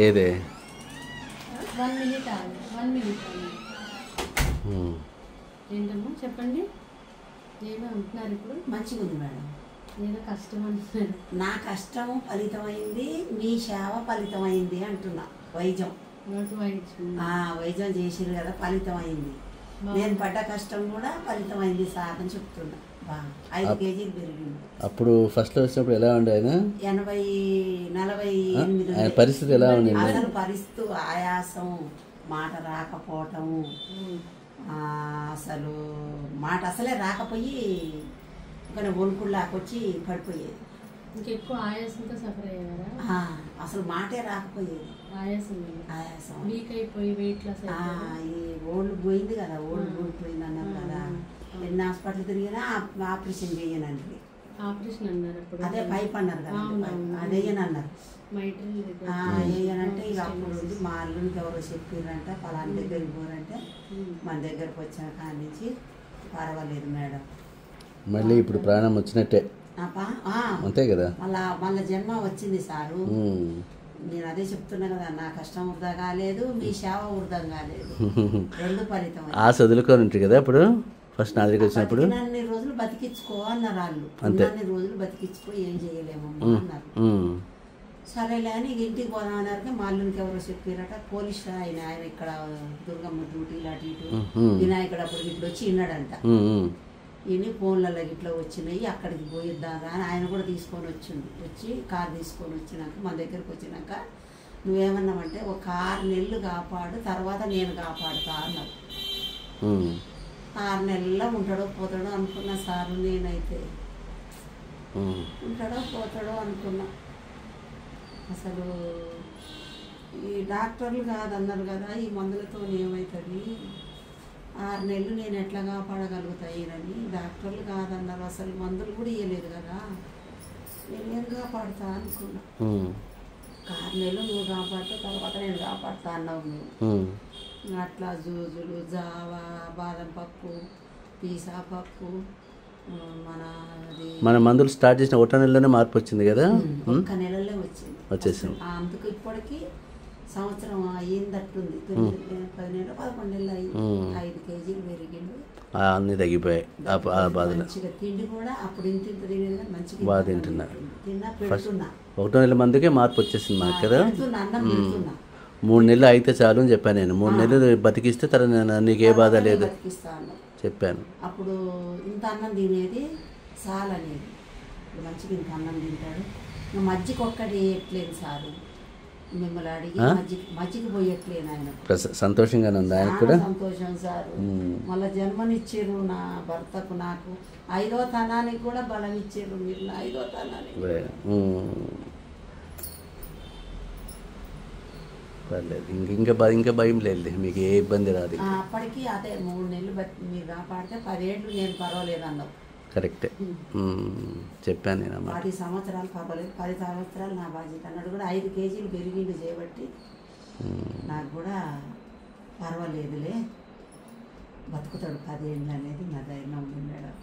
ఏదే 1 minute ఆగు 1 minute ఏంటమ్మా చెప్పండి ఏమో అంటున్నారు ఇప్పుడు మంచిగా ఉంది మేడం ఏదో కష్టం అంటున్నారు నా కష్టం ఫలితమైంది మీ సేవ ఫలితమైంది అంటున్నా వైద్యం వైద్యం చేసిరు కదా ఫలితమైంది నేను పడ్డ కష్టం కూడా ఫలితమైంది సార్ అని చెప్తున్నా 5 కేజీలు పెరిగింది అప్పుడు ఫస్ట్ వచ్చినప్పుడు ఎలా ఉండే ఆయన 48 పరిస్థితి ఎలా ఉంది అసలు పరిస్థితి ఆయాసం మాట రాకపోవటము అసలు మాట అసలే రాకపోయి ఇక్కడ వణుకుళ్ళాకొచ్చి పడిపోయేది ఇంకెక్కువ ఆయాసంతో సఫర్ అయ్యారా అసలు మాటే రాకపోయేది ఆయాసం వీక్ అయిపోయి వెయిట్ లాస్ ఈ ఓల్డ్ పోయింది కదా ఓల్డ్ పోయింది అన్నారు కదా ఎన్ని హాస్పిటల్ తిరిగినా ఆపరేషన్ చేయనండి ఆపరేషన్ అన్నారు అదే పైప్ అన్నారు కదా అదేయనన్నారు వేయనంటే ఇక అప్పుడు మా అల్లునికి ఎవరో చెప్పారంట పలానా దగ్గరికి పోరంటే మన దగ్గరకు వచ్చిన కాడి నుంచి పర్వాలేదు మేడం మళ్ళీ ఇప్పుడు ప్రాణం వచ్చినట్టే అంతే కదా మళ్ళీ జన్మ వచ్చింది సారు నేను అదే చెప్తున్నా కదా నా కష్టం వృధా కాలేదు మీ సేవ వృధా కాలేదు 2 ఫలితం చదువుకొని ఉంటుంది కదా ఇప్పుడు ఫస్ట్ నా దగ్గరికి వచ్చినప్పుడు అన్ని రోజులు బతికించుకో అన్నారు వాళ్ళు అన్ని రోజులు బతికించుకో ఏం చేయలేమమ్మా అన్నారు సరేలే అని ఇంటికి పోదామన్నారు మా అల్లునికి ఎవరో చెప్పారట పోలీస్ ఆయన ఇక్కడ దుర్గమ్మ డ్యూటీలు అటు ఇటు వినాయకుడు అప్పుడు ఇట్లా వచ్చి విన్నాడంట ఇన్ని ఫోన్లలో ఇట్లా వచ్చినాయి అక్కడికి పోయిద్దారా అని ఆయన కూడా తీసుకొని వచ్చి కారు తీసుకొని వచ్చినాక మన దగ్గరికి వచ్చినాక నువ్వేమన్నావంటే ఒక 6 నెలలు కాపాడు తర్వాత నేను కాపాడుతా అన్నావు 6 నెలల్లో ఉంటాడో పోతాడో అనుకున్నా సారు నేనైతే ఉంటాడో పోతాడో అనుకున్నా అసలు ఈ డాక్టర్లు కాదన్నారు కదా ఈ మందులతో ఏమవుతుంది 6 నెలలు నేను ఎట్లా కాపాడగలుగుతాయినని డాక్టర్లు కాదన్నారు అసలు మందులు కూడా ఇవ్వలేదు కదా నేనేం కాపాడుతా అనుకున్నా 6 నెలలు నువ్వు కాపాడుతా తర్వాత నేను కాపాడుతా అన్నావు నువ్వు అట్లా జూజులు జావా బాదం పప్పు పీసా పప్పు మన మందులు స్టార్ట్ చేసిన 1 నెలలోనే మార్పు వచ్చింది కదా 1 నెలల్లో వచ్చేసింది అందుకు ఇప్పటికి సంవత్సరం అయ్యిందట్టుంది 10 నెలలు 11 నెలలు అయ్యింది 5 కేజీలు పెరిగిండు అన్నీ తగ్గిపోయాయి మంచిగా తిండి కూడా అప్పుడు ఇంత తినేది మంచిగా బాగా తింటున్నా తిన్నా పెడుతున్నా 1 నెల మందుకే మార్పు వచ్చేసింది మనకు కదా అన్నం పెడుతున్నా 3 నెలలు అయితే చాలు అని చెప్పాను నేను 3 నెలలు బతికిస్తే తర్వాత నీకు ఏ బాధ లేదు చెప్పాను అప్పుడు ఇంత అన్నం తినేది సాల్ అనేది మంచిగా ఇంత అన్నం తింటాడు మజ్జిగ ఒక్కటి ఎట్లేదు సారు మిమ్మల్ని అడిగి మజ్జిగ పోయట్లేను ఆయన సంతోషంగానే ఉంది ఆయన కూడా సంతోషం సారు మళ్ళీ జన్మనిచ్చారు నా భర్తకు నాకు 5వ తనానికి కూడా బలం ఇచ్చారు మీరు నా 5వ తనానికి పర్లేదు ఇంకా భయం లేదు మీకు ఏ ఇబ్బంది రాదు అప్పటికి అదే 3 నెలలు మీరు కాపాడితే 10 ఏళ్ళు నేను పర్వాలేదు అన్నావు కరెక్టే చెప్పాను నేను 10 సంవత్సరాలు పర్వాలేదు 10 సంవత్సరాలు నా బాధ్యత అన్నాడు కూడా 5 కేజీలు పెరిగిండు చేయబట్టి నాకు కూడా పర్వాలేదులే బతుకుతాడు 10 ఏళ్ళు అనేది నా ధైర్యం ఉంది మేడం